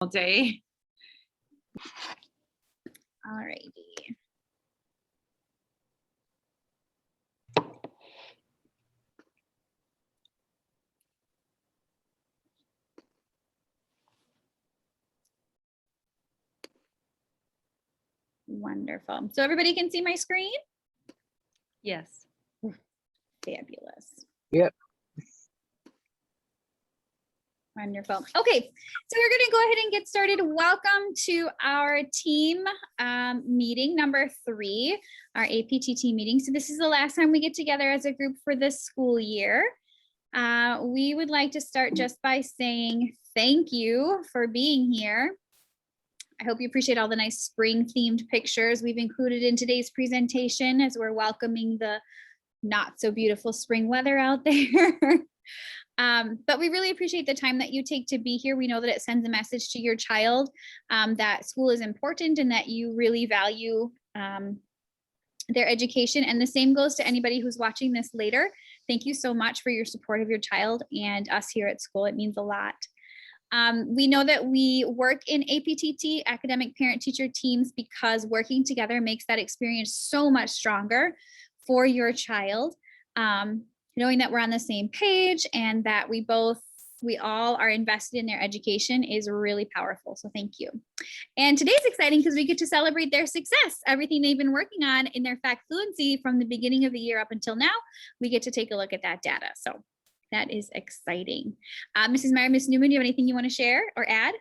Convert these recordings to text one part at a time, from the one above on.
all day. All righty. Wonderful. So everybody can see my screen? Yes. Fabulous. Yep. Wonderful. Okay, so we're going to go ahead and get started. Welcome to our team meeting number 3, our APTT meeting. So this is the last time we get together as a group for this school year. We would like to start just by saying thank you for being here. I hope you appreciate all the nice spring themed pictures we've included in today's presentation as we're welcoming the not so beautiful spring weather out there. But we really appreciate the time that you take to be here. We know that it sends a message to your child that school is important and that you really value their education. And the same goes to anybody who's watching this later. Thank you so much for your support of your child and us here at school. It means a lot. We know that we work in APTT, academic parent teacher teams, because working together makes that experience so much stronger for your child. Knowing that we're on the same page and that we all are invested in their education is really powerful. So thank you. And today's exciting because we get to celebrate their success, everything they've been working on in their fact fluency from the beginning of the year up until now. We get to take a look at that data. So that is exciting. Mrs. Meyer, Ms. Newman, do you have anything you want to share or add?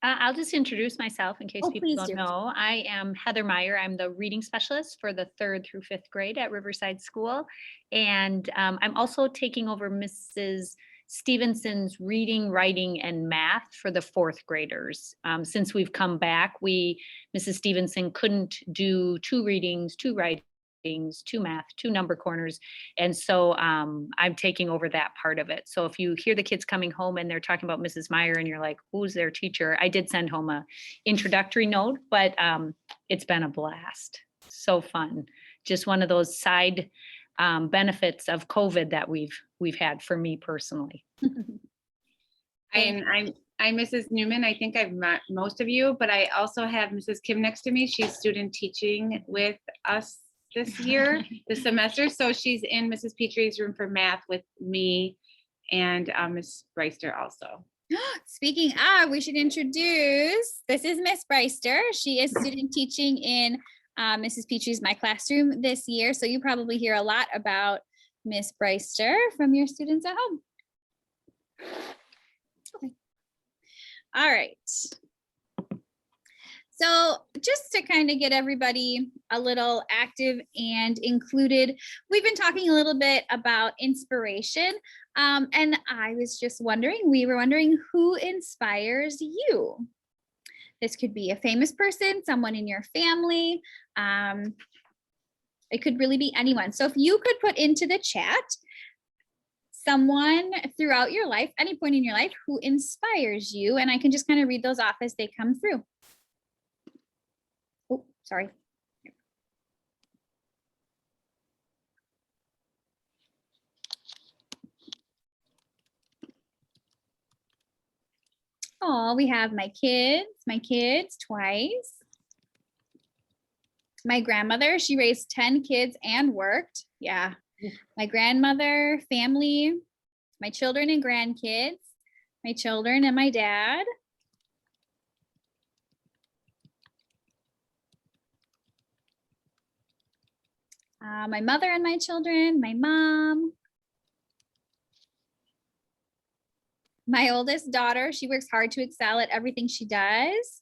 I'll just introduce myself in case people don't do. know. I am Heather Meyer. I'm the reading specialist for the 3rd through 5th grade at Riverside School. And I'm also taking over Mrs. Stevenson's reading, writing, and math for the 4th graders. Since we've come back, Mrs. Stevenson couldn't do 2 readings, 2 writings, 2 math, 2 number corners. And so I'm taking over that part of it. So if you hear the kids coming home and they're talking about Mrs. Meyer and you're like, who's their teacher? I did send home a introductory note, but it's been a blast. So fun. Just one of those side benefits of COVID that we've had for me personally. And I'm Mrs. Newman. I think I've met most of you, but I also have Mrs. Kim next to me. She's student teaching with us this year, this semester. So she's in Mrs. Petrie's room for math with me and Ms. Breister also. Speaking of, we should introduce, this is Miss Breister. She is student teaching in Mrs. Petrie's My Classroom this year. So you probably hear a lot about Miss Breister from your students at home. Okay. All right. So just to kind of get everybody a little active and included, we've been talking a little bit about inspiration. And we were wondering who inspires you? This could be a famous person, someone in your family. It could really be anyone. So if you could put into the chat someone throughout your life, any point in your life, who inspires you, and I can just kind of read those off as they come through. Oh, sorry. Oh, we have my kids twice. My grandmother, she raised 10 kids and worked. Yeah. My grandmother, family, my children and grandkids, my children and my dad. My mother and my children, my mom. My oldest daughter, she works hard to excel at everything she does.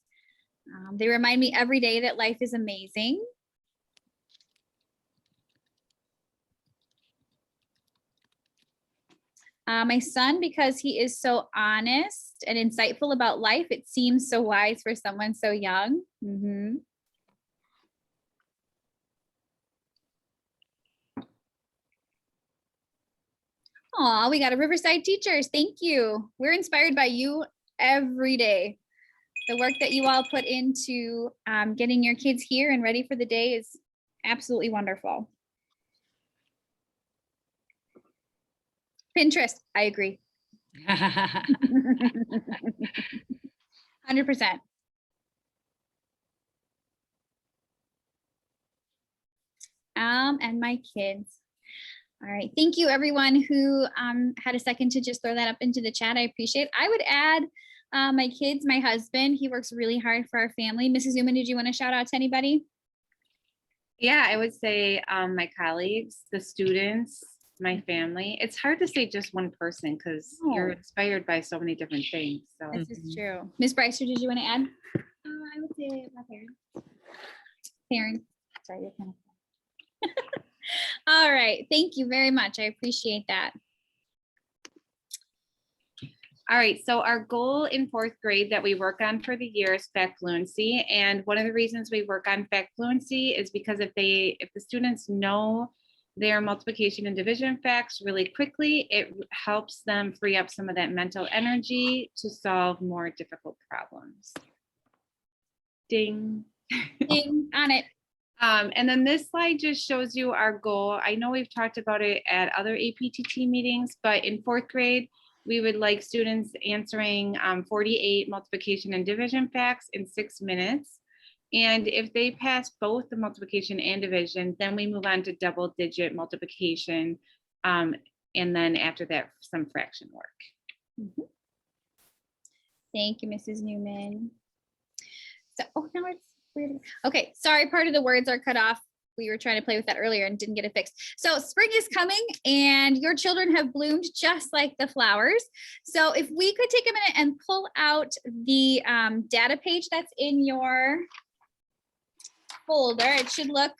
They remind me every day that life is amazing. My son, because he is so honest and insightful about life, it seems so wise for someone so young. Aw, we got a Riverside teachers. Thank you. We're inspired by you every day. The work that you all put into getting your kids here and ready for the day is absolutely wonderful. Pinterest, I agree. 100%. And my kids. All right. Thank you, everyone who had a second to just throw that up into the chat. I appreciate it. I would add my kids, my husband. He works really hard for our family. Mrs. Newman, did you want to shout out to anybody? Yeah, I would say my colleagues, the students, my family. It's hard to say just one person because you're No. inspired by so many different things. So This is true. Ms. Brycer, did you want to add? I would say my parents. Parents. Sorry, you're kind of. All right. Thank you very much. I appreciate that. all right, so our goal in fourth grade that we work on for the year is fact fluency. And one of the reasons we work on fact fluency is because if the students know their multiplication and division facts really quickly, it helps them free up some of that mental energy to solve more difficult problems. Ding. Ding, on it. And then this slide just shows you our goal. I know we've talked about it at other APTT meetings, but in fourth grade, we would like students answering 48 multiplication and division facts in 6 minutes. And if they pass both the multiplication and division, then we move on to double digit multiplication. And then after that, some fraction work. Thank you, Mrs. Newman. So, oh, now it's weird. Okay, sorry, part of the words are cut off. We were trying to play with that earlier and didn't get it fixed. So spring is coming and your children have bloomed just like the flowers. So if we could take a minute and pull out the data page that's in your folder, it should look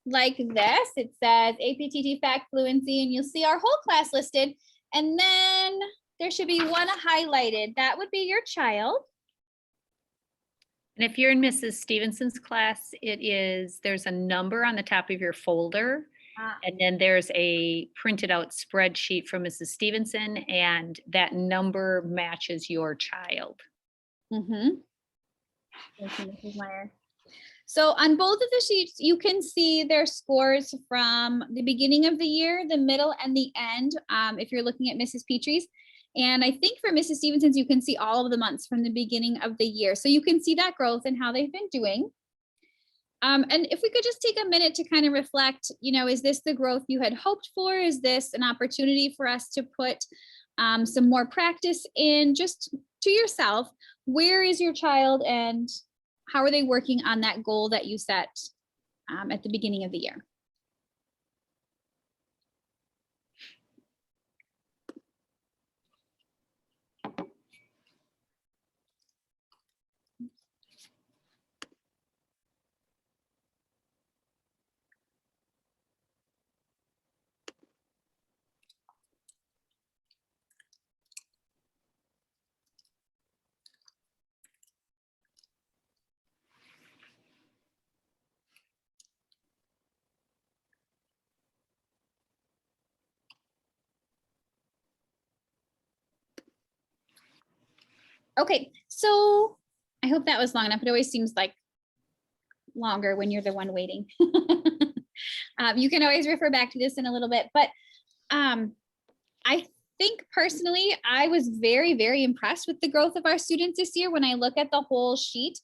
like this. It says APTT fact fluency, and you'll see our whole class listed. And then there should be one highlighted. That would be your child. And if you're in Mrs. Stevenson's class, there's a number on the top of your folder. And then there's a printed out spreadsheet from Mrs. Stevenson, and that number matches your child. Thank you, Mrs. Meyer. So on both of the sheets, you can see their scores from the beginning of the year, the middle, and the end, if you're looking at Mrs. Petrie's. And I think for Mrs. Stevenson's, you can see all of the months from the beginning of the year. So you can see that growth and how they've been doing. And if we could just take a minute to kind of reflect, is this the growth you had hoped for? Is this an opportunity for us to put some more practice in? Just to yourself, where is your child and how are they working on that goal that you set at the beginning of the year? Okay, so I hope that was long enough. It always seems like longer when you're the one waiting. You can always refer back to this in a little bit, but I think personally, I was very, very impressed with the growth of our students this year. When I look at the whole sheet,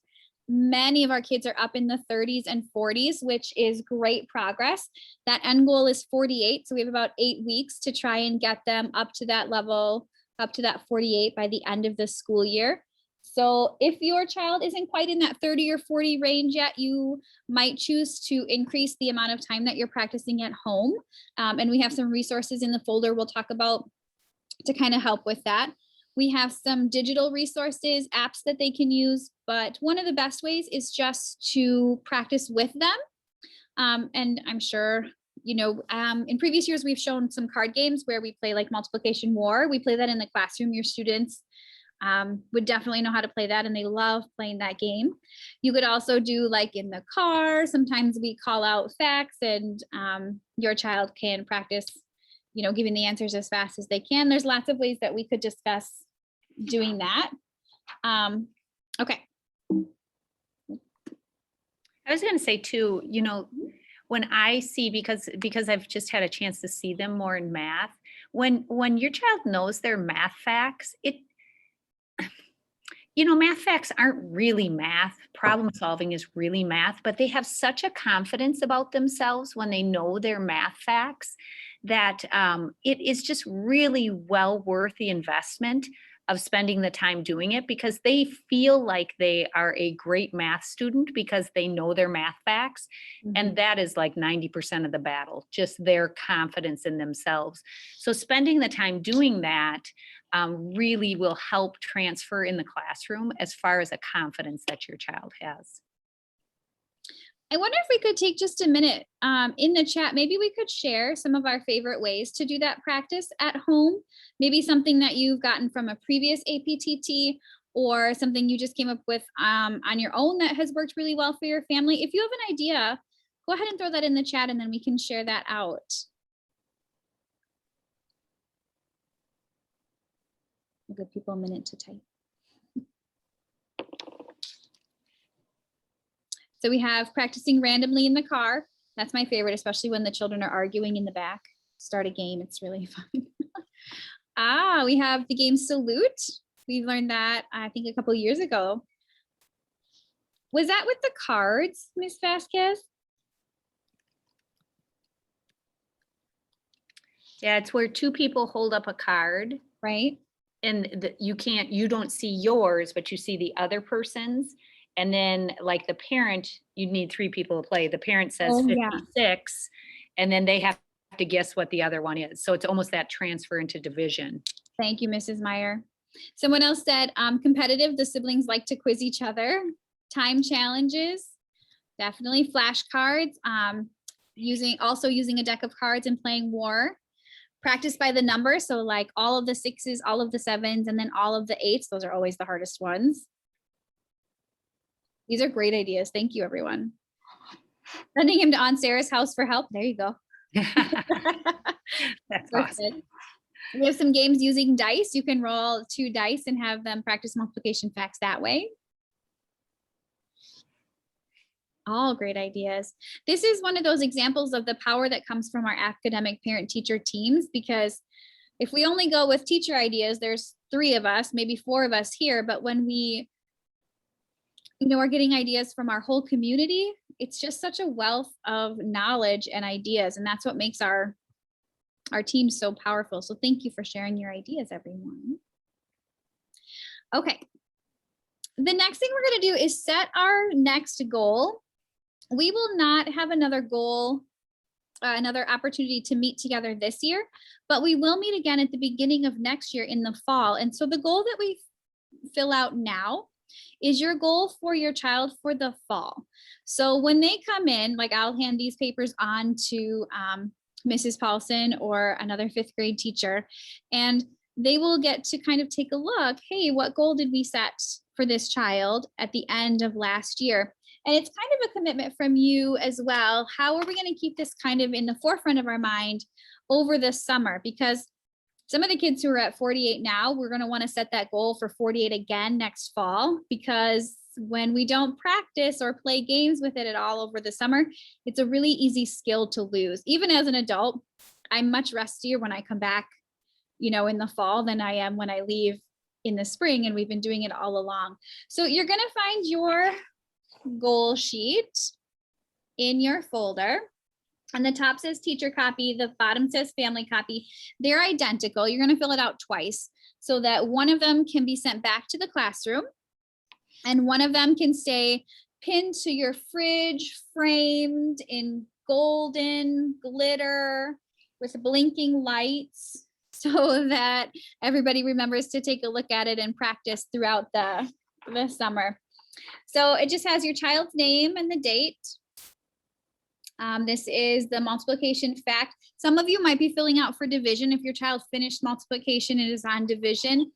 many of our kids are up in the 30s and 40s, which is great progress. That end goal is 48. So we have about 8 weeks to try and get them up to that level, up to that 48 by the end of the school year. So if your child isn't quite in that 30 or 40 range yet, you might choose to increase the amount of time that you're practicing at home. And we have some resources in the folder we'll talk about to kind of help with that. We have some digital resources, apps that they can use, but one of the best ways is just to practice with them. And I'm sure, in previous years, we've shown some card games where we play like multiplication war. We play that in the classroom. Your students would definitely know how to play that, and they love playing that game. You could also do like in the car. Sometimes we call out facts and your child can practice, giving the answers as fast as they can. There's lots of ways that we could discuss doing that. Okay. I was going to say too, when I see, because I've just had a chance to see them more in math, when your child knows their math facts, Math facts aren't really math. Problem solving is really math, but they have such a confidence about themselves when they know their math facts that it is just really well worth the investment of spending the time doing it, because they feel like they are a great math student because they know their math facts. And that is like 90% of the battle, just their confidence in themselves. So spending the time doing that really will help transfer in the classroom as far as a confidence that your child has. I wonder if we could take just a minute in the chat. Maybe we could share some of our favorite ways to do that practice at home. Maybe something that you've gotten from a previous APTT or something you just came up with on your own that has worked really well for your family. If you have an idea, go ahead and throw that in the chat and then we can share that out. I'll give people a minute to type. So we have practicing randomly in the car. That's my favorite, especially when the children are arguing in the back. Start a game, it's really fun. We have the game Salute. We learned that, I think, a couple years ago. Was that with the cards, Ms. Vasquez? Yeah, it's where two people hold up a card. Right. And you don't see yours, but you see the other person's. And then like the parent, you need 3 people to play. The parent says 56, and then they have to guess what the other one is. So it's almost that transfer into division. Thank you, Mrs. Meyer. Someone else said competitive, the siblings like to quiz each other. Time challenges, definitely. Flashcards, using a deck of cards and playing war. Practice by the number, so like all of the 6s, all of the 7s, and then all of the 8s. Those are always the hardest ones. These are great ideas. Thank you, everyone. Sending him to Aunt Sarah's house for help. There you go. That's awesome. We have some games using dice. You can roll 2 dice and have them practice multiplication facts that way. All great ideas. This is one of those examples of the power that comes from our academic parent-teacher teams, because if we only go with teacher ideas, there's 3 of us, maybe 4 of us here, but when we are getting ideas from our whole community, it's just such a wealth of knowledge and ideas, and that's what makes our team so powerful. So thank you for sharing your ideas, everyone. Okay, the next thing we're going to do is set our next goal. We will not have another goal, another opportunity to meet together this year, but we will meet again at the beginning of next year in the fall. And so the goal that we fill out now is your goal for your child for the fall. So when they come in, like I'll hand these papers on to Mrs. Paulson or another 5th grade teacher, and they will get to kind of take a look, hey, what goal did we set for this child at the end of last year? And it's kind of a commitment from you as well. How are we going to keep this kind of in the forefront of our mind over the summer? Because some of the kids who are at 48 now, we're going to want to set that goal for 48 again next fall, because when we don't practice or play games with it at all over the summer, it's a really easy skill to lose. Even as an adult, I'm much rustier when I come back, in the fall than I am when I leave in the spring, and we've been doing it all along. So you're going to find your goal sheet in your folder. And the top says teacher copy, the bottom says family copy. They're identical. You're going to fill it out twice so that one of them can be sent back to the classroom and one of them can stay pinned to your fridge, framed in golden glitter with blinking lights, so that everybody remembers to take a look at it and practice throughout the summer. So it just has your child's name and the date. This is the multiplication fact. Some of you might be filling out for division. If your child finished multiplication, it is on division.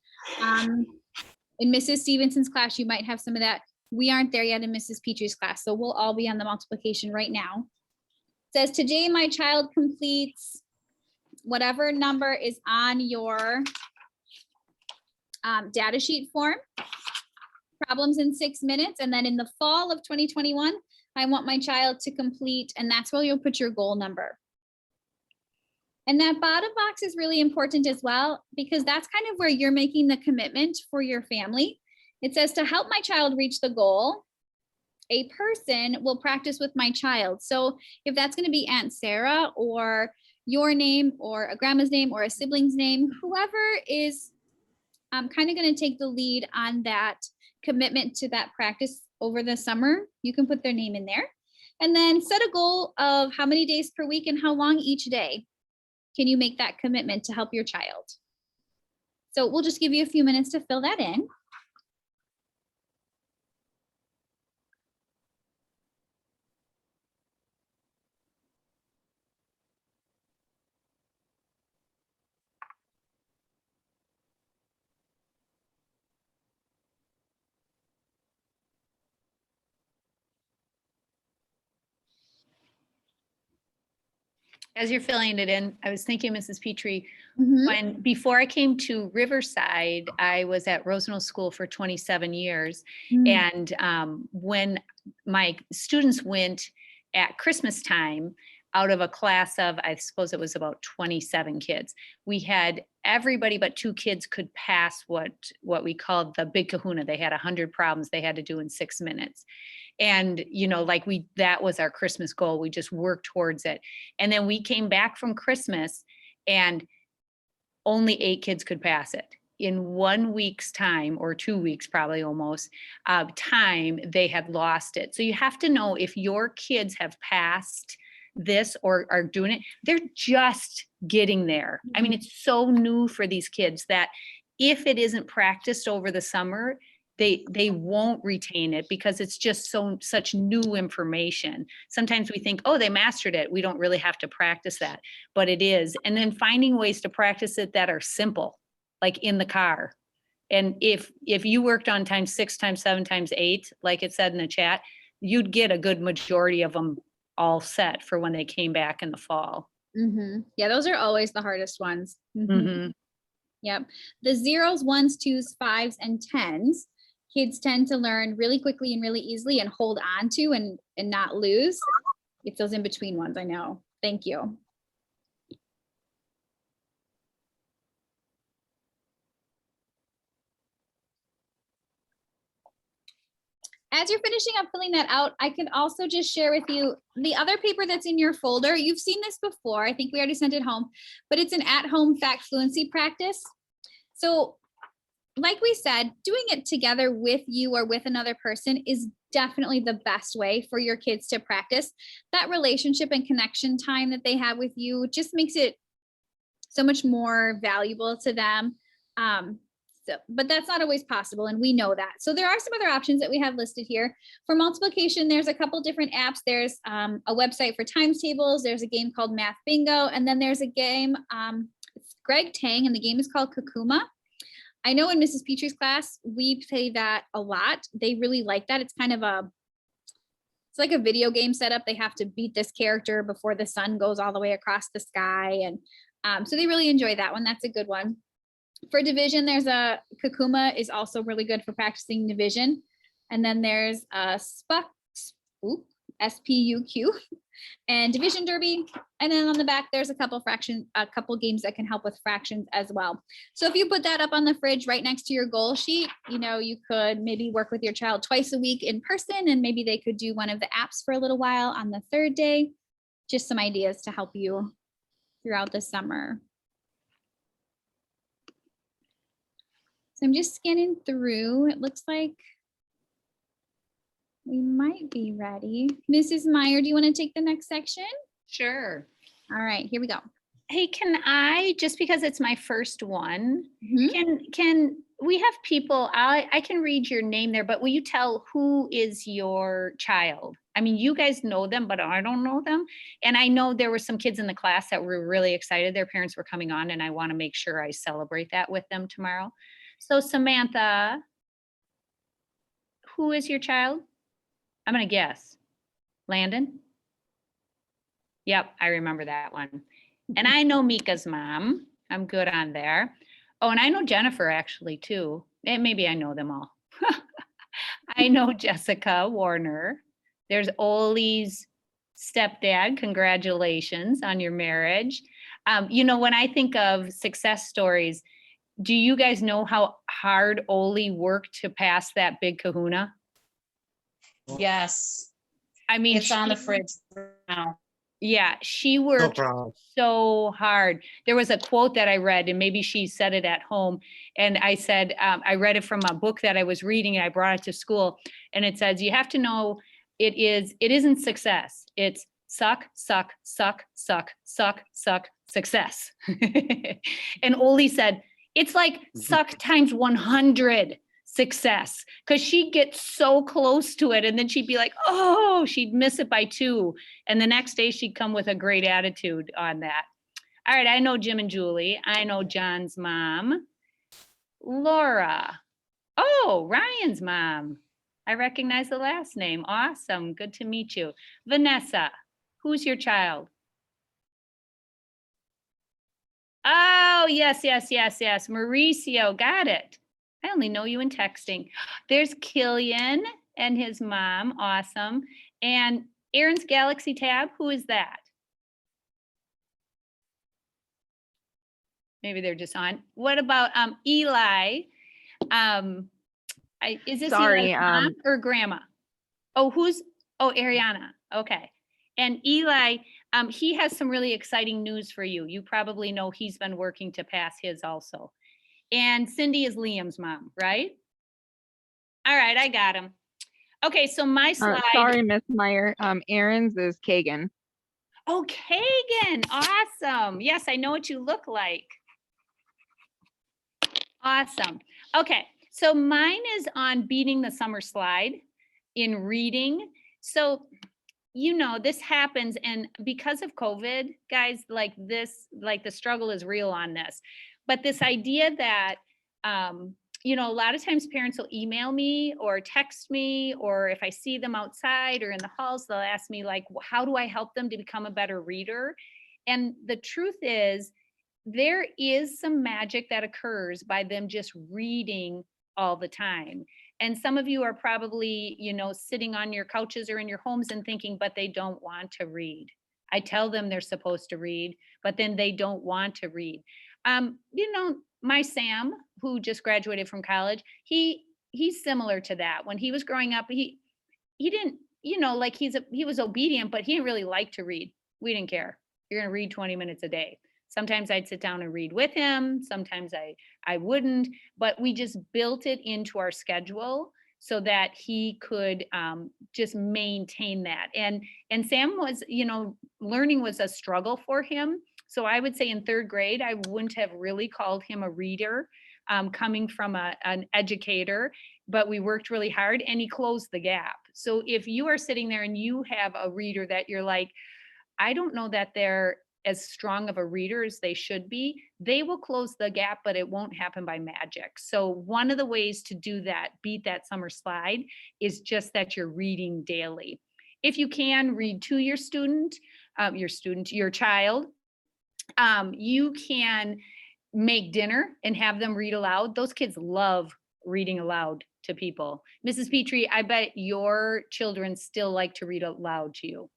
In Mrs. Stevenson's class, you might have some of that. We aren't there yet in Mrs. Petrie's class, so we'll all be on the multiplication right now. It says, today my child completes whatever number is on your data sheet form. Problems in 6 minutes. And then in the fall of 2021, I want my child to complete, and that's where you'll put your goal number. And that bottom box is really important as well, because that's kind of where you're making the commitment for your family. It says to help my child reach the goal, a person will practice with my child. So if that's going to be Aunt Sarah or your name or a grandma's name or a sibling's name, whoever is kind of going to take the lead on that commitment to that practice over the summer, you can put their name in there. And then set a goal of how many days per week and how long each day can you make that commitment to help your child. So we'll just give you a few minutes to fill that in. As you're filling it in, I was thinking, Mrs. Petrie, Mhm. before I came to Riverside, I was at Rosenau School for 27 years. Mm. And when my students went at Christmas time, out of a class of, I suppose it was about 27 kids, we had everybody but 2 kids could pass what we called the big kahuna. They had 100 problems they had to do in 6 minutes. And, like that was our Christmas goal. We just worked towards it. And then we came back from Christmas and only 8 kids could pass it. In 1 week's time, or 2 weeks, probably almost, time, they had lost it. So you have to know if your kids have passed this or are doing it, they're just getting there. I mean, it's so new for these kids that if it isn't practiced over the summer, they won't retain it because it's just such new information. Sometimes we think, oh, they mastered it, we don't really have to practice that, but it is. And then finding ways to practice it that are simple, like in the car. And if you worked on times 6 times 7 times 8, like it said in the chat, you'd get a good majority of them all set for when they came back in the fall. Yeah, those are always the hardest ones. Mhm. Yep. The 0s, 1s, 2s, 5s, and 10s, kids tend to learn really quickly and really easily and hold on to and not lose. It's those in between ones, I know. Thank you. As you're finishing up filling that out, I can also just share with you the other paper that's in your folder. You've seen this before. I think we already sent it home, but it's an at-home fact fluency practice. So like we said, doing it together with you or with another person is definitely the best way for your kids to practice. That relationship and connection time that they have with you just makes it so much more valuable to them. But that's not always possible, and we know that. So there are some other options that we have listed here. For multiplication, there's a couple different apps. There's a website for times tables. There's a game called Math Bingo, and then there's a game, it's Greg Tang, and the game is called Kakuma. I know in Mrs. Petrie's class, we play that a lot. They really like that. It's kind of it's like a video game setup. They have to beat this character before the sun goes all the way across the sky. And so they really enjoy that one. That's a good one. For division, there's a Kakuma is also really good for practicing division. And then there's a SPUQ, and Division Derby. And then on the back, there's a couple games that can help with fractions as well. So if you put that up on the fridge right next to your goal sheet, you could maybe work with your child twice a week in person, and maybe they could do one of the apps for a little while on the 3rd day. Just some ideas to help you throughout the summer. So I'm just scanning through. It looks like we might be ready. Mrs. Meyer, do you want to take the next section? Sure. All right, here we go. Hey, can I, just because it's my first one, Mhm. can we have people, I can read your name there, but will you tell who is your child? I mean, you guys know them, but I don't know them. And I know there were some kids in the class that were really excited. Their parents were coming on, and I want to make sure I celebrate that with them tomorrow. So Samantha, who is your child? I'm going to guess. Landon? Yep, I remember that one. And I know Mika's mom. I'm good on there. Oh, and I know Jennifer actually too. And maybe I know them all. I know Jessica Warner. There's Oli's stepdad. Congratulations on your marriage. When I think of success stories, do you guys know how hard Oli worked to pass that big kahuna? Yes, I mean, it's on the she- fridge now. Yeah, she No worked problem. so hard. There was a quote that I read, and maybe she said it at home. And I said, I read it from a book that I was reading, and I brought it to school. And it says, you have to know it isn't success. It's suck, suck, suck, suck, suck, suck, success. And Oli said, it's like suck times 100 success, because she'd get so close to it, and then she'd be like, oh, she'd miss it by 2. And the next day she'd come with a great attitude on that. All right, I know Jim and Julie. I know John's mom. Laura. Oh, Ryan's mom. I recognize the last name. Awesome. Good to meet you. Vanessa, who's your child? Oh, yes, yes, yes, yes. Mauricio, got it. I only know you in texting. There's Killian and his mom. Awesome. And Aaron's Galaxy Tab, who is that? Maybe they're just on. What about Eli? Is this Sorry, Eli's mom or grandma? Oh, Ariana. Okay. And Eli, he has some really exciting news for you. You probably know he's been working to pass his also. And Cindy is Liam's mom, right? All right, I got him. Okay, so my slide. Sorry, Miss Meyer. Aaron's is Kagan. Oh, Kagan, awesome. Yes, I know what you look like. Awesome. Okay, so mine is on beating the summer slide in reading. So, this happens, and because of COVID, guys, the struggle is real on this. But this idea that, a lot of times parents will email me or text me, or if I see them outside or in the halls, they'll ask me like, how do I help them to become a better reader? And the truth is, there is some magic that occurs by them just reading all the time. And some of you are probably, sitting on your couches or in your homes and thinking, but they don't want to read. I tell them they're supposed to read, but then they don't want to read. My Sam, who just graduated from college, he's similar to that. When he was growing up, he didn't, he was obedient, but he didn't really like to read. We didn't care. You're going to read 20 minutes a day. Sometimes I'd sit down and read with him. Sometimes I wouldn't, but we just built it into our schedule so that he could just maintain that. And Sam was, learning was a struggle for him. So I would say in 3rd grade, I wouldn't have really called him a reader coming from an educator, but we worked really hard and he closed the gap. So if you are sitting there and you have a reader that you're like, I don't know that they're as strong of a reader as they should be, they will close the gap, but it won't happen by magic. So one of the ways to do that, beat that summer slide, is just that you're reading daily. If you can, read to your your child. You can make dinner and have them read aloud. Those kids love reading aloud to people. Mrs. Petrie, I bet your children still like to read aloud to you.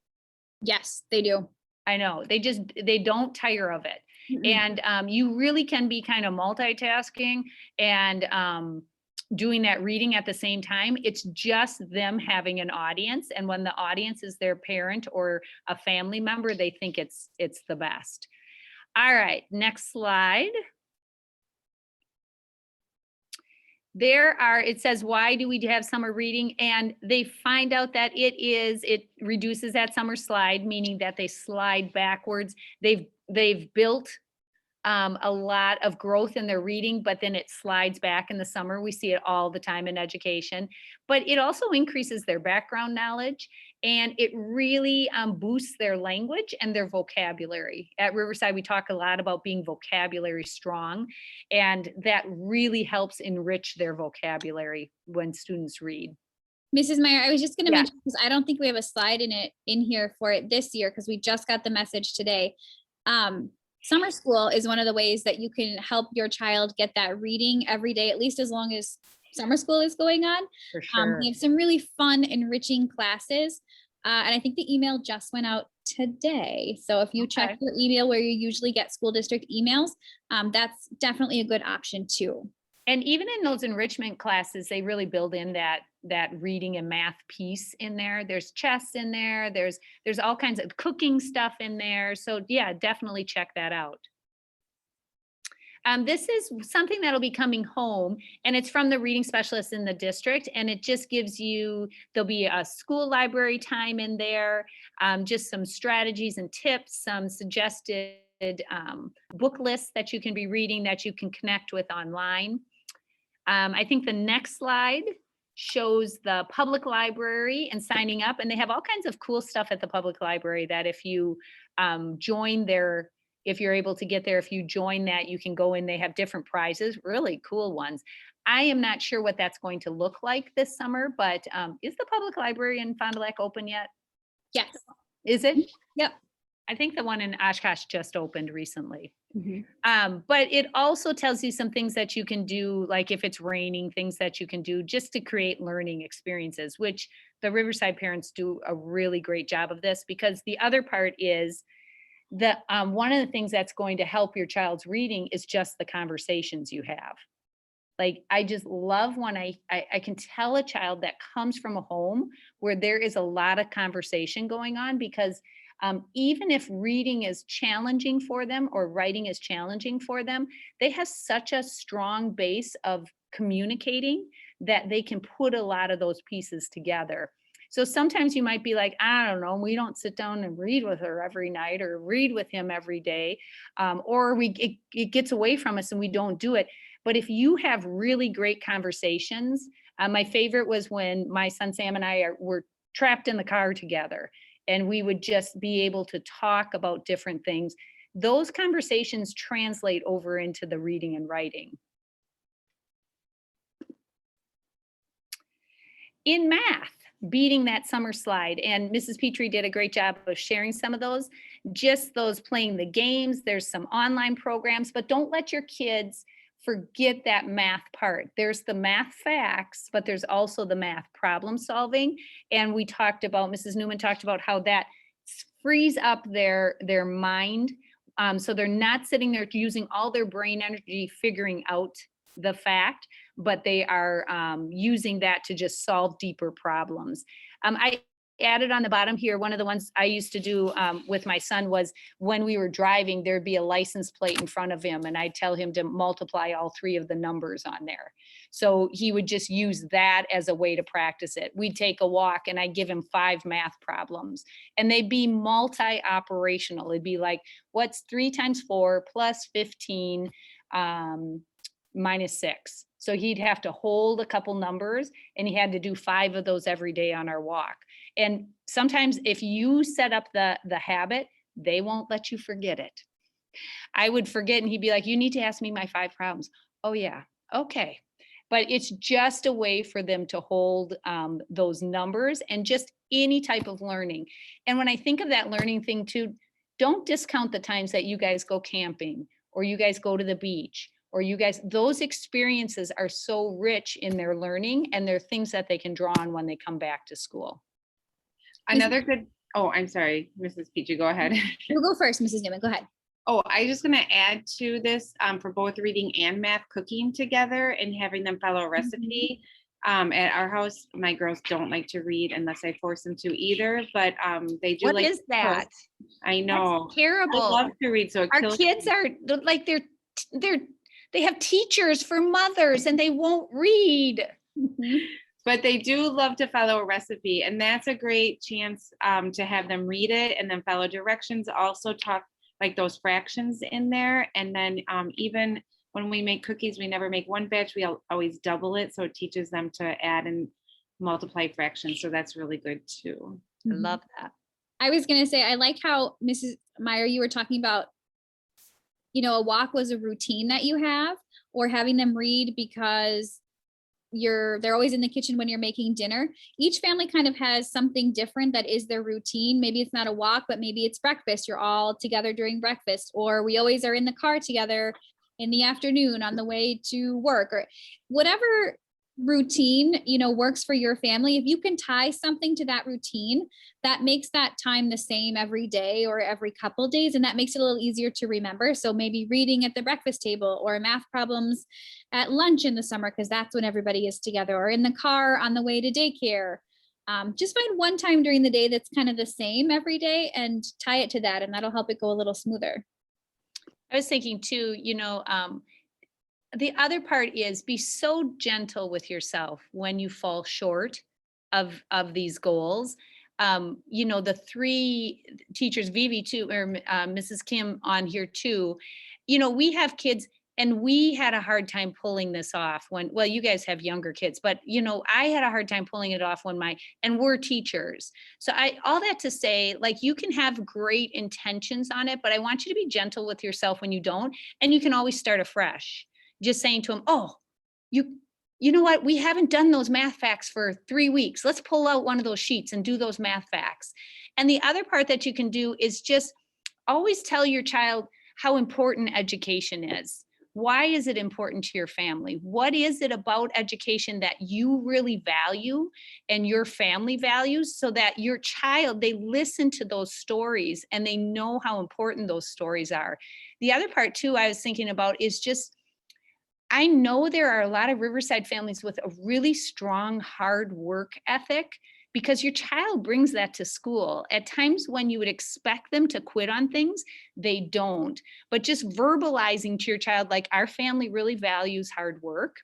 Yes, they do. I know, they don't tire of it. Mm-mm. And you really can be kind of multitasking and doing that reading at the same time. It's just them having an audience. And when the audience is their parent or a family member, they think it's the best. All right, next slide. It says, why do we have summer reading? And they find out that it reduces that summer slide, meaning that they slide backwards. They've built a lot of growth in their reading, but then it slides back in the summer. We see it all the time in education, but it also increases their background knowledge, and it really boosts their language and their vocabulary. At Riverside, we talk a lot about being vocabulary strong, and that really helps enrich their vocabulary when students read. Mrs. Meyer, I was just going to Yeah. mention, because I don't think we have a slide in here for it this year, because we just got the message today. Summer school is one of the ways that you can help your child get that reading every day, at least as long as summer school is going on. For sure. We have some really fun, enriching classes. And I think the email just went out today. So if you check Okay. your email where you usually get school district emails, that's definitely a good option too. And even in those enrichment classes, they really build in that reading and math piece in there. There's chess in there. There's all kinds of cooking stuff in there. So yeah, definitely check that out. This is something that'll be coming home, and it's from the reading specialist in the district, and it just gives you, there'll be a school library time in there, just some strategies and tips, some suggested book lists that you can be reading that you can connect with online. I think the next slide shows the public library and signing up, and they have all kinds of cool stuff at the public library that if you join their, if you're able to get there, if you join that, you can go in, they have different prizes, really cool ones. I am not sure what that's going to look like this summer, but is the public library in Fond du Lac open yet? Yes. Is it? Yep. I think the one in Oshkosh just opened recently. Mhm. But it also tells you some things that you can do, like if it's raining, things that you can do just to create learning experiences, which the Riverside parents do a really great job of this, because the other part is that one of the things that's going to help your child's reading is just the conversations you have. Like, I just love when I can tell a child that comes from a home where there is a lot of conversation going on, because even if reading is challenging for them or writing is challenging for them, they have such a strong base of communicating that they can put a lot of those pieces together. So sometimes you might be like, I don't know, we don't sit down and read with her every night or read with him every day, or it gets away from us and we don't do it. But if you have really great conversations, my favorite was when my son Sam and I were trapped in the car together, and we would just be able to talk about different things. Those conversations translate over into the reading and writing. In math, beating that summer slide, and Mrs. Petrie did a great job of sharing some of those, just those playing the games. There's some online programs, but don't let your kids forget that math part. There's the math facts, but there's also the math problem solving. And we talked about, Mrs. Newman talked about how that frees up their mind. So they're not sitting there using all their brain energy figuring out the fact, but they are using that to just solve deeper problems. I added on the bottom here, one of the ones I used to do with my son was when we were driving, there'd be a license plate in front of him, and I'd tell him to multiply all three of the numbers on there. So he would just use that as a way to practice it. We'd take a walk and I'd give him 5 math problems, and they'd be multi-operational. It'd be like, what's 3 times 4 plus 15 minus 6. So he'd have to hold a couple numbers, and he had to do 5 of those every day on our walk. And sometimes if you set up the habit, they won't let you forget it. I would forget, and he'd be like, you need to ask me my 5 problems. Oh yeah, okay. But it's just a way for them to hold those numbers and just any type of learning. And when I think of that learning thing too, don't discount the times that you guys go camping or you guys go to the beach, or you guys, those experiences are so rich in their learning, and they're things that they can draw on when they come back to school. Another good, oh, I'm sorry, Mrs. Petrie, go ahead. You go first, Mrs. Newman, go ahead. Oh, I was just gonna add to this for both reading and math, cooking together and having them follow a recipe. At our house, my girls don't like to read unless I force them to either, but they do What like is to that? cook. I know. That's terrible. I love to read, so it Our kills kids me. are like, they have teachers for mothers and they won't read. But they do love to follow a recipe, and that's a great chance to have them read it and then follow directions. Also talk like those fractions in there, and then even when we make cookies, we never make one batch, we always double it, so it teaches them to add and multiply fractions. So that's really good too. I love that. I was going to say, I like how Mrs. Meyer, you were talking about, you know, a walk was a routine that you have, or having them read because they're always in the kitchen when you're making dinner. Each family kind of has something different that is their routine. Maybe it's not a walk, but maybe it's breakfast. You're all together during breakfast, or we always are in the car together in the afternoon on the way to work, or whatever routine, works for your family, if you can tie something to that routine, that makes that time the same every day or every couple of days. And that makes it a little easier to remember. So maybe reading at the breakfast table or math problems at lunch in the summer, because that's when everybody is together, or in the car on the way to daycare. Just find one time during the day that's kind of the same every day and tie it to that, and that'll help it go a little smoother. I was thinking too, the other part is be so gentle with yourself when you fall short of these goals. The three teachers, Vivi too, or Mrs. Kim on here too, we have kids and we had a hard time pulling this off well, you guys have younger kids, but I had a hard time pulling it off and we're teachers. So all that to say, like, you can have great intentions on it, but I want you to be gentle with yourself when you don't, and you can always start afresh. Just saying to them, oh, you know what? We haven't done those math facts for 3 weeks. Let's pull out one of those sheets and do those math facts. And the other part that you can do is just always tell your child how important education is. Why is it important to your family? What is it about education that you really value and your family values, so that your child, they listen to those stories and they know how important those stories are. The other part too, I was thinking about is just, I know there are a lot of Riverside families with a really strong hard work ethic, because your child brings that to school. At times when you would expect them to quit on things, they don't. But just verbalizing to your child, like, our family really values hard work.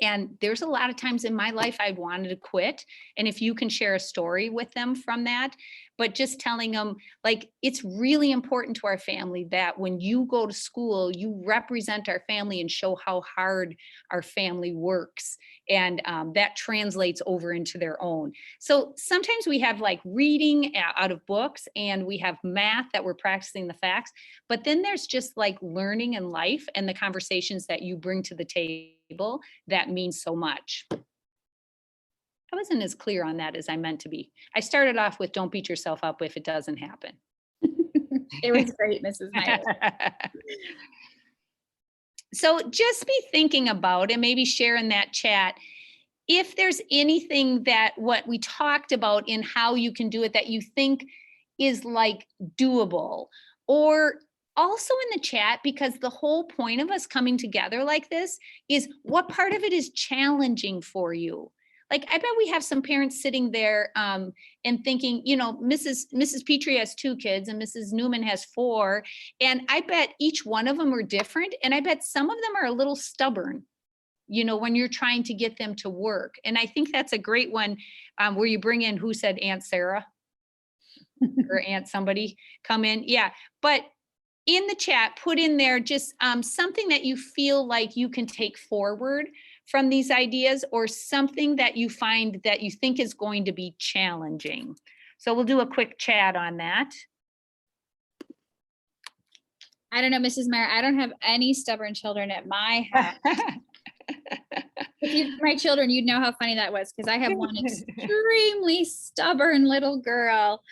And there's a lot of times in my life I wanted to quit. And if you can share a story with them from that, but just telling them, like, it's really important to our family that when you go to school, you represent our family and show how hard our family works. And that translates over into their own. So sometimes we have like reading out of books, and we have math that we're practicing the facts, but then there's just like learning in life and the conversations that you bring to the table that means so much. I wasn't as clear on that as I meant to be. I started off with don't beat yourself up if it doesn't happen. It was great, Mrs. Meyer. So just be thinking about and maybe share in that chat if there's anything that what we talked about in how you can do it that you think is like doable, or also in the chat, because the whole point of us coming together like this is what part of it is challenging for you. Like, I bet we have some parents sitting there and thinking, Mrs. Petrie has 2 kids and Mrs. Newman has 4. And I bet each one of them are different. And I bet some of them are a little stubborn, when you're trying to get them to work. And I think that's a great one where you bring in, who said Aunt Sarah or Aunt somebody come in. Yeah. But in the chat, put in there just something that you feel like you can take forward from these ideas, or something that you find that you think is going to be challenging. So we'll do a quick chat on that. I don't know, Mrs. Meyer, I don't have any stubborn children at my house. If you were my children, you'd know how funny that was, because I have one extremely stubborn little girl.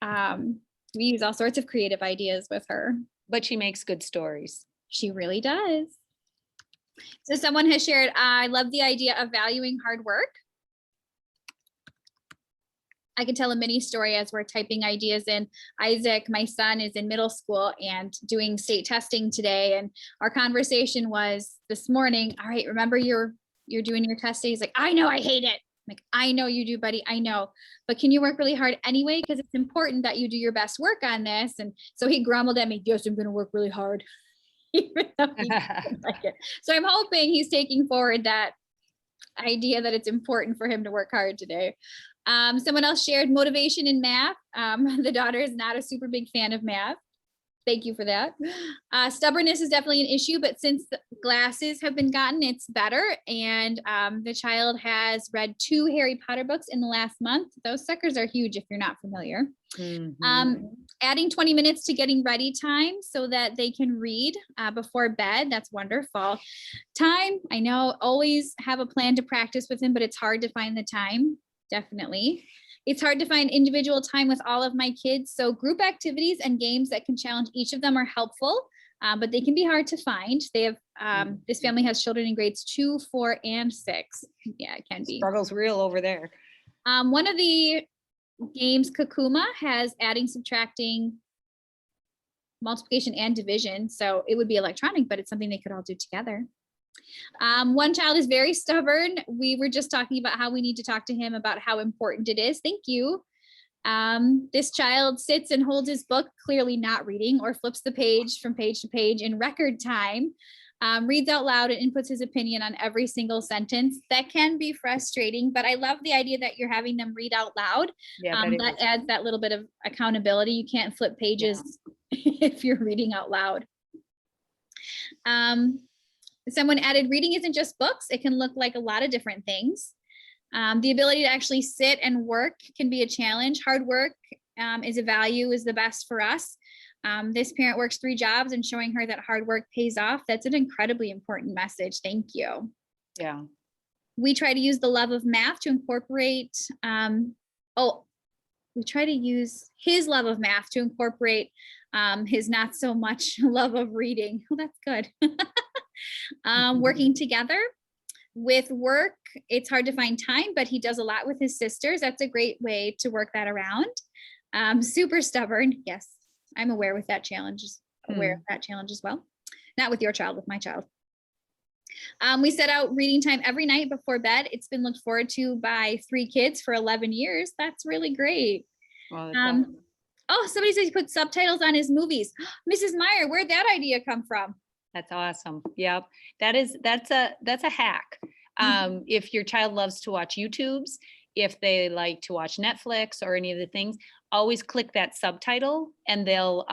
We use all sorts of creative ideas with her. But she makes good stories. She really does. So someone has shared, I love the idea of valuing hard work. I can tell a mini story as we're typing ideas in. Isaac, my son, is in middle school and doing state testing today. And our conversation was this morning, all right, remember you're doing your test day? He's like, I know, I hate it. I'm like, I know you do, buddy, I know. But can you work really hard anyway? Because it's important that you do your best work on this. And so he grumbled at me, yes, I'm gonna work really hard. Even though he didn't like it. So I'm hoping he's taking forward that idea that it's important for him to work hard today. Someone else shared motivation in math. The daughter is not a super big fan of math. Thank you for that. Stubbornness is definitely an issue, but since the glasses have been gotten, it's better. And the child has read 2 Harry Potter books in the last month. Those suckers are huge if you're not familiar. Mm-hmm. Adding 20 minutes to getting ready time so that they can read before bed. That's wonderful. Time, I know, always have a plan to practice with him, but it's hard to find the time. Definitely. It's hard to find individual time with all of my kids. So group activities and games that can challenge each of them are helpful, but they can be hard to find. They have This family has children in grades 2, 4, and 6. Yeah, it can be. Struggle's real over there. One of the games, Kakuma, has adding, subtracting, multiplication, and division. So it would be electronic, but it's something they could all do together. One child is very stubborn. We were just talking about how we need to talk to him about how important it is. Thank you. This child sits and holds his book, clearly not reading, or flips the page from page to page in record time, reads out loud and inputs his opinion on every single sentence. That can be frustrating, but I love the idea that you're having them read out loud. Yeah, That adds that little bit of accountability. You can't flip pages if you're reading out loud. Someone added, reading isn't just books. It can look like a lot of different things. The ability to actually sit and work can be a challenge. Hard work is a value, is the best for us. This parent works 3 jobs and showing her that hard work pays off. That's an incredibly important message. Thank you. Yeah. We try to use the love of math to incorporate, we try to use his love of math to incorporate his not so much love of reading. Oh, that's good. Working together. With work, it's hard to find time, but he does a lot with his sisters. That's a great way to work that around. Super stubborn. Yes, I'm aware with that challenge, aware of that challenge as well. Not with your child, with my child. We set out reading time every night before bed. It's been looked forward to by 3 kids for 11 years. That's really great. Well, that's awesome. Oh, somebody says he put subtitles on his movies. Mrs. Meyer, where'd that idea come from? That's awesome. Yep. That's a hack. If your child loves to watch YouTubes, if they like to watch Netflix or any of the things, always click that subtitle and they'll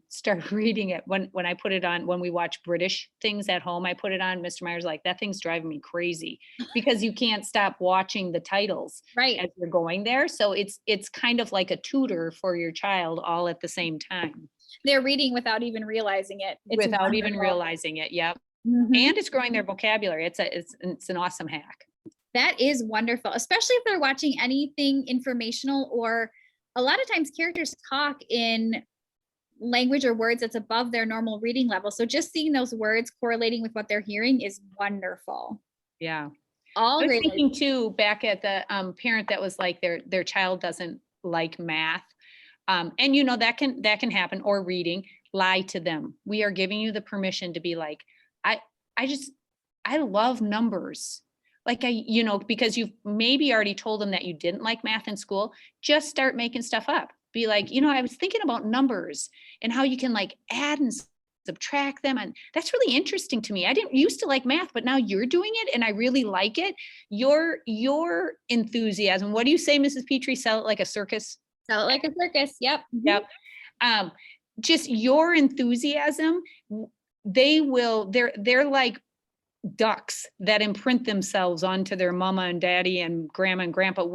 start reading it. When I put it on, when we watch British things at home, I put it on. Mr. Meyer's like, that thing's driving me crazy because you can't stop watching the titles as you're going there. So it's kind of like a tutor for your child all at the same time. They're reading without even realizing it. It's without wonderful. even realizing it. Yep. Mhm. And it's growing their vocabulary. It's an awesome hack. That is wonderful, especially if they're watching anything informational, or a lot of times characters talk in language or words that's above their normal reading level. So just seeing those words correlating with what they're hearing is wonderful. Yeah. All I was great. thinking too, back at the parent that was like their child doesn't like math. And you know, that can happen, or reading. Lie to them. We are giving you the permission to be like, I love numbers. Like because you've maybe already told them that you didn't like math in school, just start making stuff up. Be like, I was thinking about numbers and how you can like add and subtract them. And that's really interesting to me. I didn't used to like math, but now you're doing it and I really like it. Your enthusiasm. What do you say, Mrs. Petrie? Sell it like a circus? Sell it like a circus. Yep. Yep. Just your enthusiasm, they're like ducks that imprint themselves onto their mama and daddy and grandma and grandpa.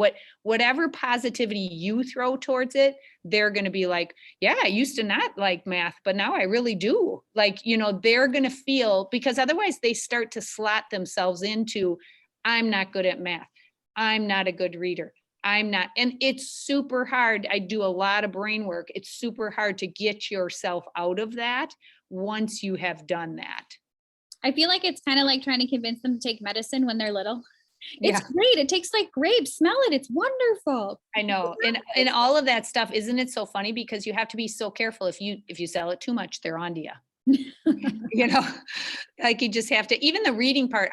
Whatever positivity you throw towards it, they're going to be like, yeah, I used to not like math, but now I really do. Like, they're going to feel, because otherwise they start to slot themselves into, I'm not good at math. I'm not a good reader. I'm not. And it's super hard. I do a lot of brain work. It's super hard to get yourself out of that once you have done that. I feel like it's kind of like trying to convince them to take medicine when they're little. It's great. It tastes like grapes. Smell it. It's wonderful. I know. And all of that stuff, isn't it so funny? Because you have to be so careful. If you sell it too much, they're on to you. Like you just have to, even the reading part.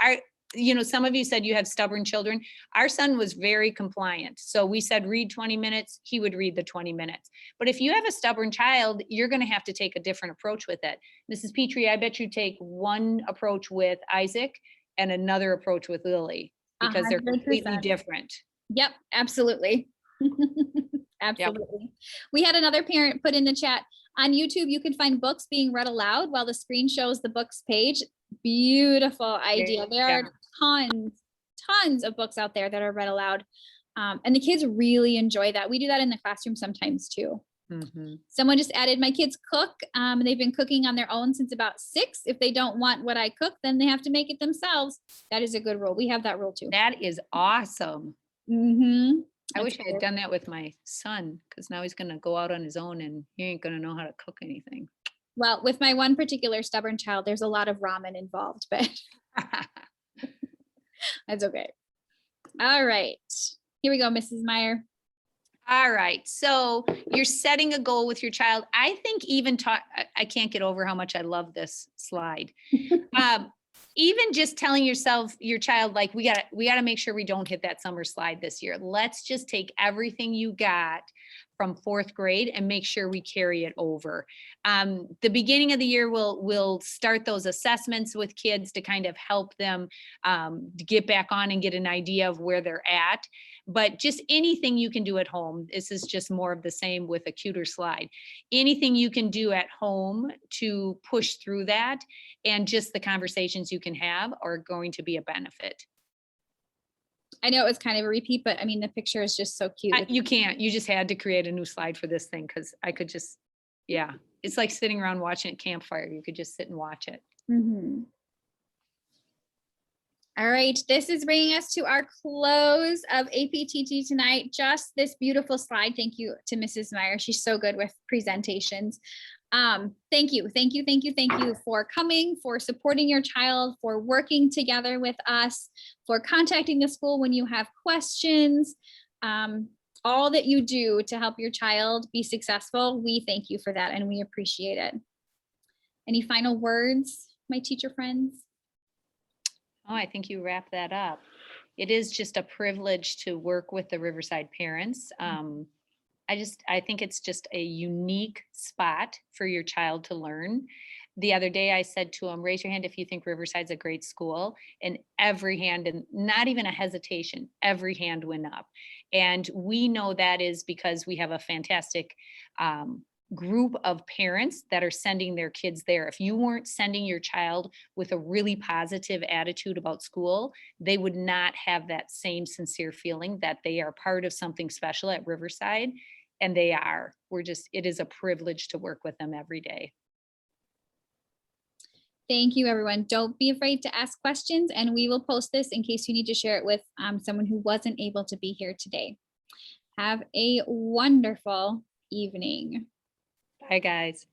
Some of you said you have stubborn children. Our son was very compliant. So we said, read 20 minutes. He would read the 20 minutes. But if you have a stubborn child, you're going to have to take a different approach with it. Mrs. Petrie, I bet you take one approach with Isaac and another approach with Lily, because they're completely different. Yep, absolutely. Absolutely. Yep. We had another parent put in the chat, on YouTube, you can find books being read aloud while the screen shows the book's page. Beautiful idea. There are tons of books out there that are read aloud. And the kids really enjoy that. We do that in the classroom sometimes too. Mm-hmm. Someone just added, my kids cook. They've been cooking on their own since about 6. If they don't want what I cook, then they have to make it themselves. That is a good rule. We have that rule too. That is awesome. Mm-hmm. I wish I had done that with my son, because now he's going to go out on his own and he ain't going to know how to cook anything. Well, with my one particular stubborn child, there's a lot of ramen involved, but that's okay. All right. Here we go, Mrs. Meyer. All right. So you're setting a goal with your child. I think even I can't get over how much I love this slide. Even just telling your child, like, we gotta make sure we don't hit that summer slide this year. Let's just take everything you got from 4th grade and make sure we carry it over. The beginning of the year, we'll start those assessments with kids to kind of help them get back on and get an idea of where they're at. But just anything you can do at home. This is just more of the same with a cuter slide. Anything you can do at home to push through that, and just the conversations you can have are going to be a benefit. I know it was kind of a repeat, but I mean, the picture is just so cute. You just had to create a new slide for this thing because I could just, yeah. It's like sitting around watching a campfire. You could just sit and watch it. Mhm. All right, this is bringing us to our close of APTT tonight. Just this beautiful slide. Thank you to Mrs. Meyer. She's so good with presentations. Thank you for coming, for supporting your child, for working together with us, for contacting the school when you have questions. All that you do to help your child be successful, we thank you for that and we appreciate it. Any final words, my teacher friends? Oh, I think you wrap that up. It is just a privilege to work with the Riverside parents. I think it's just a unique spot for your child to learn. The other day I said to them, raise your hand if you think Riverside's a great school, and every hand, and not even a hesitation, every hand went up. And we know that is because we have a fantastic group of parents that are sending their kids there. If you weren't sending your child with a really positive attitude about school, they would not have that same sincere feeling that they are part of something special at Riverside. And they are. It is a privilege to work with them every day. Thank you, everyone. Don't be afraid to ask questions, and we will post this in case you need to share it with someone who wasn't able to be here today. Have a wonderful evening. Bye, guys.